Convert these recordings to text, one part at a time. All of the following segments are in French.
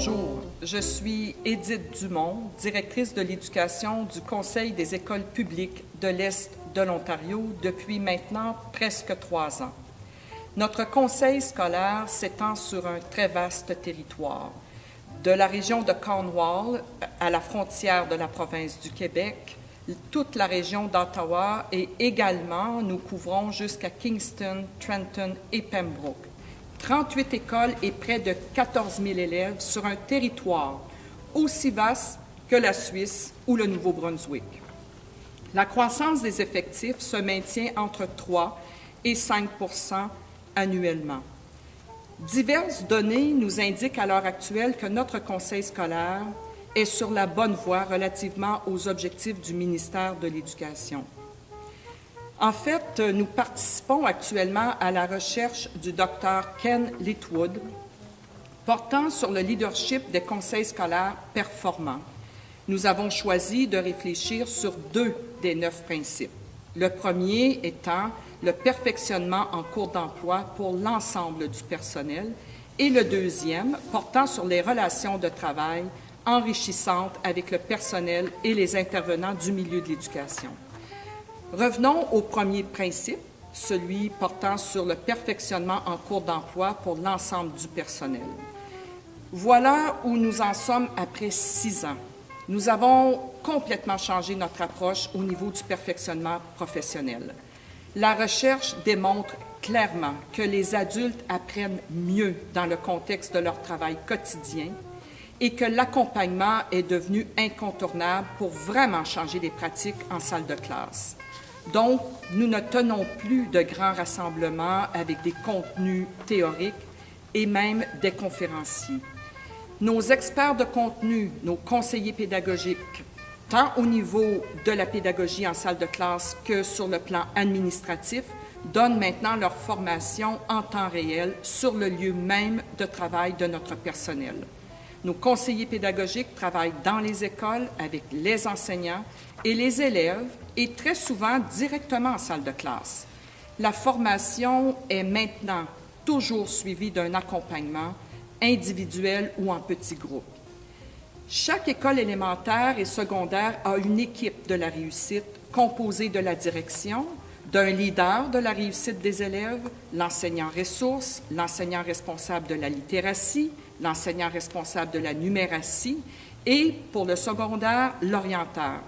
Bonjour, je suis Édith Dumont, directrice de l'éducation du Conseil des écoles publiques de l'Est de l'Ontario depuis maintenant presque 3 ans. Notre conseil scolaire s'étend sur un très vaste territoire, de la région de Cornwall à la frontière de la province du Québec, toute la région d'Ottawa et également nous couvrons jusqu'à Kingston, Trenton et Pembroke. 38 écoles et près de 14 000 élèves sur un territoire aussi vaste que la Suisse ou le Nouveau-Brunswick. La croissance des effectifs se maintient entre 3 et 5 % annuellement. Diverses données nous indiquent à l'heure actuelle que notre conseil scolaire est sur la bonne voie relativement aux objectifs du ministère de l'Éducation. En fait, nous participons actuellement à la recherche du Dr. Ken Litwood portant sur le leadership des conseils scolaires performants. Nous avons choisi de réfléchir sur 2 des 9 principes. Le premier étant le perfectionnement en cours d'emploi pour l'ensemble du personnel et le deuxième portant sur les relations de travail enrichissantes avec le personnel et les intervenants du milieu de l'éducation. Revenons au premier principe, celui portant sur le perfectionnement en cours d'emploi pour l'ensemble du personnel. Voilà où nous en sommes après 6 ans. Nous avons complètement changé notre approche au niveau du perfectionnement professionnel. La recherche démontre clairement que les adultes apprennent mieux dans le contexte de leur travail quotidien et que l'accompagnement est devenu incontournable pour vraiment changer les pratiques en salle de classe. Donc, nous ne tenons plus de grands rassemblements avec des contenus théoriques et même des conférenciers. Nos experts de contenu, nos conseillers pédagogiques, tant au niveau de la pédagogie en salle de classe que sur le plan administratif, donnent maintenant leur formation en temps réel sur le lieu même de travail de notre personnel. Nos conseillers pédagogiques travaillent dans les écoles avec les enseignants et les élèves et très souvent directement en salle de classe. La formation est maintenant toujours suivie d'un accompagnement individuel ou en petits groupes. Chaque école élémentaire et secondaire a une équipe de la réussite composée de la direction, d'un leader de la réussite des élèves, l'enseignant ressources, l'enseignant responsable de la littératie, l'enseignant responsable de la numératie et, pour le secondaire, l'orienteur.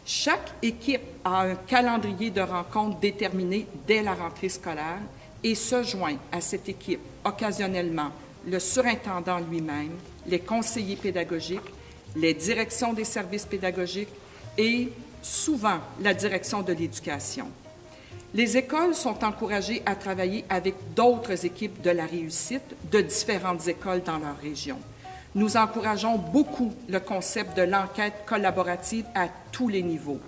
Chaque équipe a un calendrier de rencontres déterminé dès la rentrée scolaire et se joint à cette équipe occasionnellement le surintendant lui-même, les conseillers pédagogiques, les directions des services pédagogiques et souvent la direction de l'éducation. Les écoles sont encouragées à travailler avec d'autres équipes de la réussite de différentes écoles dans leur région. Nous encourageons beaucoup le concept de l'enquête collaborative à tous les niveaux.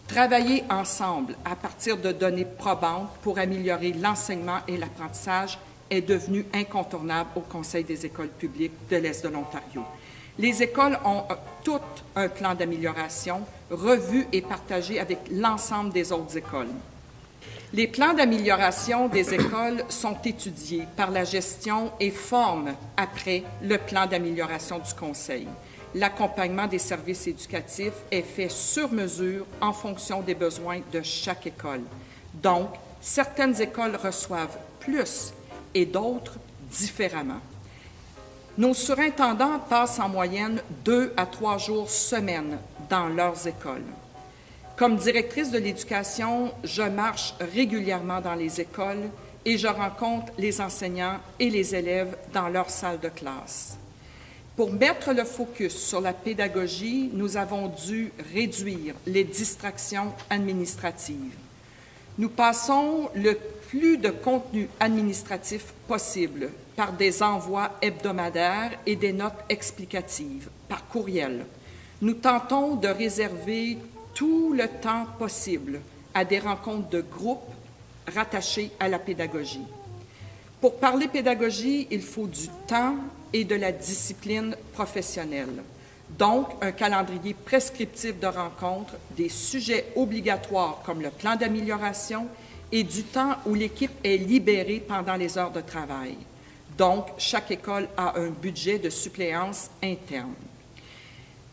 Travailler ensemble à partir de données probantes pour améliorer l'enseignement et l'apprentissage est devenu incontournable au Conseil des écoles publiques de l'Est de l'Ontario. Les écoles ont tout un plan d'amélioration revu et partagé avec l'ensemble des autres écoles. Les plans d'amélioration des écoles sont étudiés par la gestion et forment après le plan d'amélioration du Conseil. L'accompagnement des services éducatifs est fait sur mesure en fonction des besoins de chaque école. Donc, certaines écoles reçoivent plus et d'autres différemment. Nos surintendants passent en moyenne 2 à 3 jours semaine dans leurs écoles. Comme directrice de l'éducation, je marche régulièrement dans les écoles et je rencontre les enseignants et les élèves dans leur salle de classe. Pour mettre le focus sur la pédagogie, nous avons dû réduire les distractions administratives. Nous passons le plus de contenu administratif possible par des envois hebdomadaires et des notes explicatives, par courriel. Nous tentons de réserver tout le temps possible à des rencontres de groupe rattachées à la pédagogie. Pour parler pédagogie, il faut du temps et de la discipline professionnelle. Donc, un calendrier prescriptif de rencontres, des sujets obligatoires comme le plan d'amélioration et du temps où l'équipe est libérée pendant les heures de travail. Donc, chaque école a un budget de suppléance interne.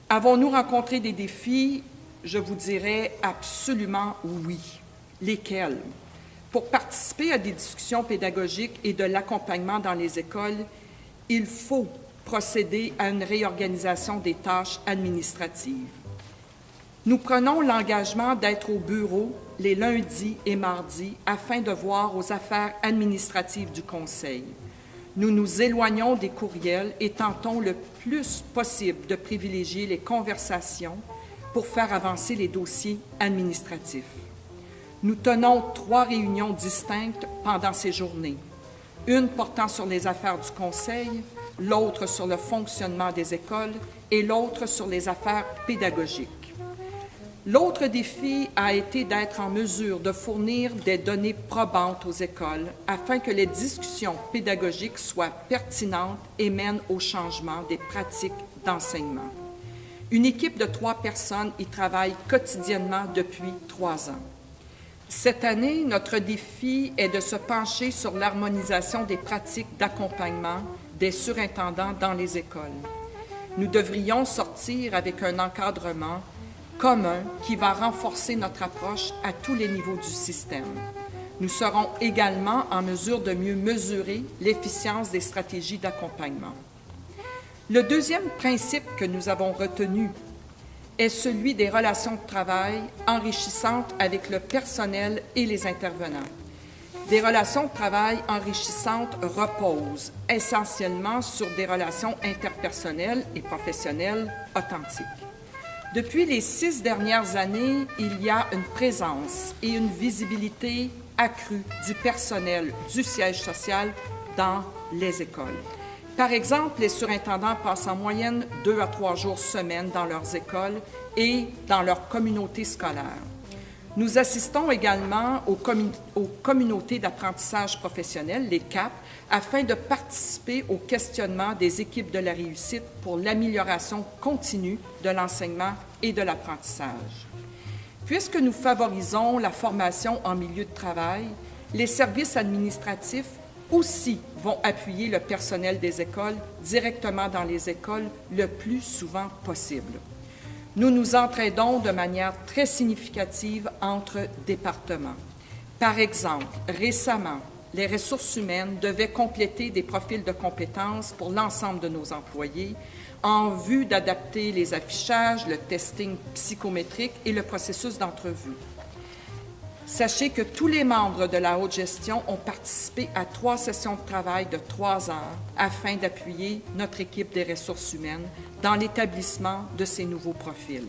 Avons-nous rencontré des défis? Je vous dirais absolument oui. Lesquels? Pour participer à des discussions pédagogiques et de l'accompagnement dans les écoles, il faut procéder à une réorganisation des tâches administratives. Nous prenons l'engagement d'être au bureau les lundis et mardis afin de voir aux affaires administratives du Conseil. Nous nous éloignons des courriels et tentons le plus possible de privilégier les conversations pour faire avancer les dossiers administratifs. Nous tenons 3 réunions distinctes pendant ces journées, une portant sur les affaires du Conseil, l'autre sur le fonctionnement des écoles et l'autre sur les affaires pédagogiques. L'autre défi a été d'être en mesure de fournir des données probantes aux écoles afin que les discussions pédagogiques soient pertinentes et mènent au changement des pratiques d'enseignement. Une équipe de 3 personnes y travaille quotidiennement depuis 3 ans. Cette année, notre défi est de se pencher sur l'harmonisation des pratiques d'accompagnement des surintendants dans les écoles. Nous devrions sortir avec un encadrement commun qui va renforcer notre approche à tous les niveaux du système. Nous serons également en mesure de mieux mesurer l'efficience des stratégies d'accompagnement. Le deuxième principe que nous avons retenu est celui des relations de travail enrichissantes avec le personnel et les intervenants. Des relations de travail enrichissantes reposent essentiellement sur des relations interpersonnelles et professionnelles authentiques. Depuis les 6 dernières années, il y a une présence et une visibilité accrue du personnel du siège social dans les écoles. Par exemple, les surintendants passent en moyenne 2 à 3 jours semaine dans leurs écoles et dans leur communauté scolaire. Nous assistons également aux communautés d'apprentissage professionnel, les CAP, afin de participer au questionnement des équipes de la réussite pour l'amélioration continue de l'enseignement et de l'apprentissage. Puisque nous favorisons la formation en milieu de travail, les services administratifs aussi vont appuyer le personnel des écoles directement dans les écoles le plus souvent possible. Nous nous entraidons de manière très significative entre départements. Par exemple, récemment, les ressources humaines devaient compléter des profils de compétences pour l'ensemble de nos employés en vue d'adapter les affichages, le testing psychométrique et le processus d'entrevue. Sachez que tous les membres de la haute gestion ont participé à 3 sessions de travail de 3 heures afin d'appuyer notre équipe des ressources humaines dans l'établissement de ces nouveaux profils.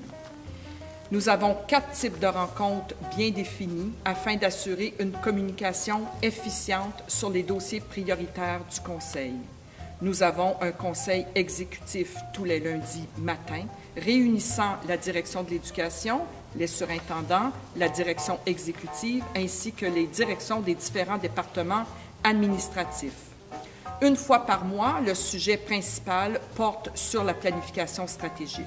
Nous avons 4 types de rencontres bien définis afin d'assurer une communication efficiente sur les dossiers prioritaires du Conseil. Nous avons un conseil exécutif tous les lundis matins, réunissant la direction de l'éducation, les surintendants, la direction exécutive, ainsi que les directions des différents départements administratifs. Une fois par mois, le sujet principal porte sur la planification stratégique.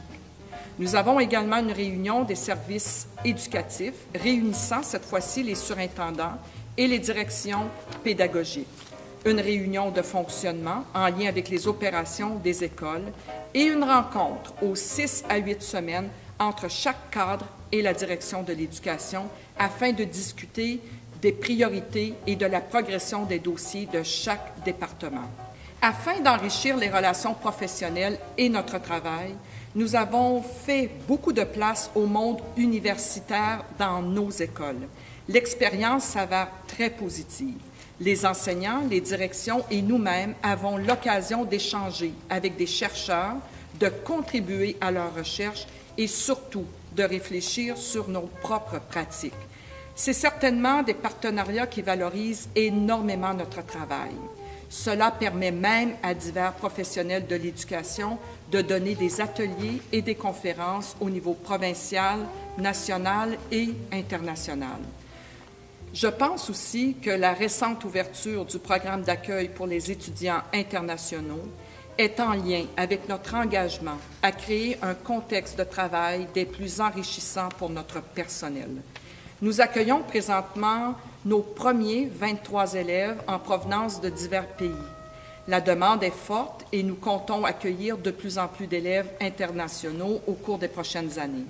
Nous avons également une réunion des services éducatifs, réunissant cette fois-ci les surintendants et les directions pédagogiques. Une réunion de fonctionnement en lien avec les opérations des écoles et une rencontre aux 6 à 8 semaines entre chaque cadre et la direction de l'éducation afin de discuter des priorités et de la progression des dossiers de chaque département. Afin d'enrichir les relations professionnelles et notre travail, nous avons fait beaucoup de place au monde universitaire dans nos écoles. L'expérience s'avère très positive. Les enseignants, les directions et nous-mêmes avons l'occasion d'échanger avec des chercheurs, de contribuer à leur recherche et surtout de réfléchir sur nos propres pratiques. C'est certainement des partenariats qui valorisent énormément notre travail. Cela permet même à divers professionnels de l'éducation de donner des ateliers et des conférences au niveau provincial, national et international. Je pense aussi que la récente ouverture du programme d'accueil pour les étudiants internationaux est en lien avec notre engagement à créer un contexte de travail des plus enrichissants pour notre personnel. Nous accueillons présentement nos premiers 23 élèves en provenance de divers pays. La demande est forte et nous comptons accueillir de plus en plus d'élèves internationaux au cours des prochaines années.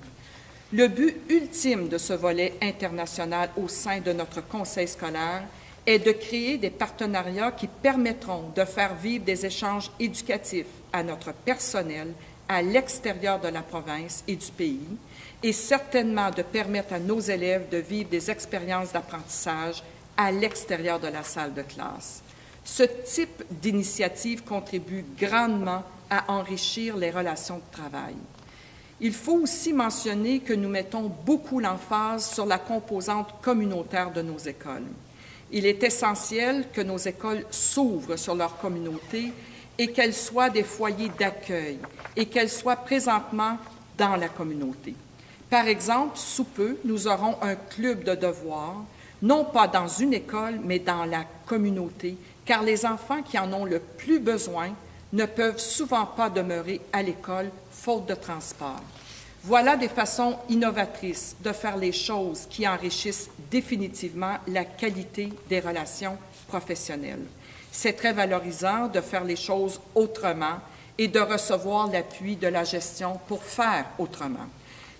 Le but ultime de ce volet international au sein de notre conseil scolaire est de créer des partenariats qui permettront de faire vivre des échanges éducatifs à notre personnel à l'extérieur de la province et du pays, et certainement de permettre à nos élèves de vivre des expériences d'apprentissage à l'extérieur de la salle de classe. Ce type d'initiative contribue grandement à enrichir les relations de travail. Il faut aussi mentionner que nous mettons beaucoup l'emphase sur la composante communautaire de nos écoles. Il est essentiel que nos écoles s'ouvrent sur leur communauté et qu'elles soient des foyers d'accueil et qu'elles soient présentement dans la communauté. Par exemple, sous peu, nous aurons un club de devoirs, non pas dans une école, mais dans la communauté, car les enfants qui en ont le plus besoin ne peuvent souvent pas demeurer à l'école faute de transport. Voilà des façons innovatrices de faire les choses qui enrichissent définitivement la qualité des relations professionnelles. C'est très valorisant de faire les choses autrement et de recevoir l'appui de la gestion pour faire autrement.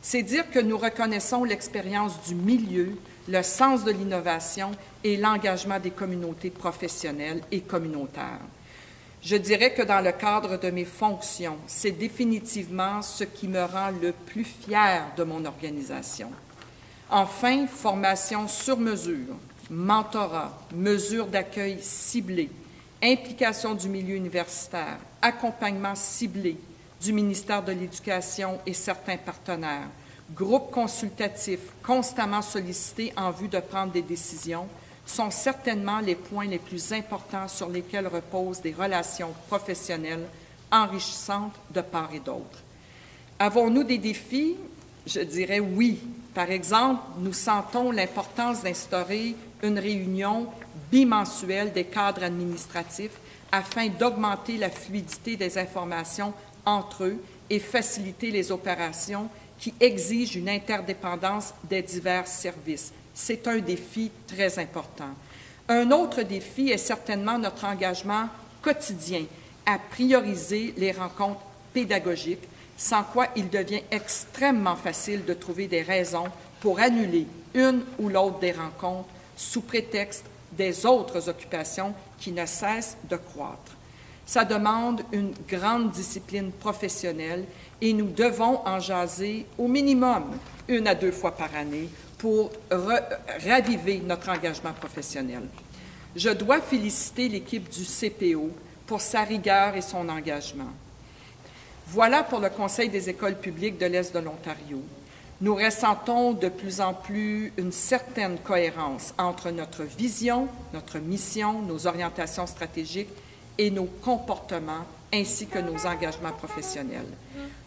C'est dire que nous reconnaissons l'expérience du milieu, le sens de l'innovation et l'engagement des communautés professionnelles et communautaires. Je dirais que dans le cadre de mes fonctions, c'est définitivement ce qui me rend le plus fier de mon organisation. Enfin, formation sur mesure, mentorat, mesures d'accueil ciblées, implication du milieu universitaire, accompagnement ciblé du ministère de l'Éducation et certains partenaires, groupes consultatifs constamment sollicités en vue de prendre des décisions, sont certainement les points les plus importants sur lesquels reposent des relations professionnelles enrichissantes de part et d'autre. Avons-nous des défis? Je dirais oui. Par exemple, nous sentons l'importance d'instaurer une réunion bimensuelle des cadres administratifs afin d'augmenter la fluidité des informations entre eux et faciliter les opérations qui exigent une interdépendance des divers services. C'est un défi très important. Un autre défi est certainement notre engagement quotidien à prioriser les rencontres pédagogiques, sans quoi il devient extrêmement facile de trouver des raisons pour annuler une ou l'autre des rencontres sous prétexte des autres occupations qui ne cessent de croître. Ça demande une grande discipline professionnelle et nous devons en jaser au minimum 1 à 2 fois par année pour raviver notre engagement professionnel. Je dois féliciter l'équipe du CPO pour sa rigueur et son engagement. Voilà pour le Conseil des écoles publiques de l'Est de l'Ontario. Nous ressentons de plus en plus une certaine cohérence entre notre vision, notre mission, nos orientations stratégiques et nos comportements, ainsi que nos engagements professionnels.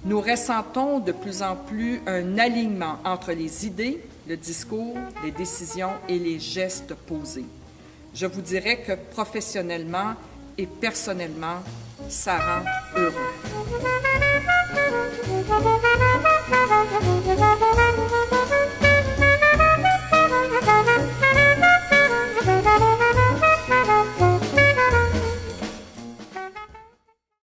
Nous ressentons de plus en plus un alignement entre les idées, le discours, les décisions et les gestes posés. Je vous dirais que professionnellement et personnellement, ça rend heureux.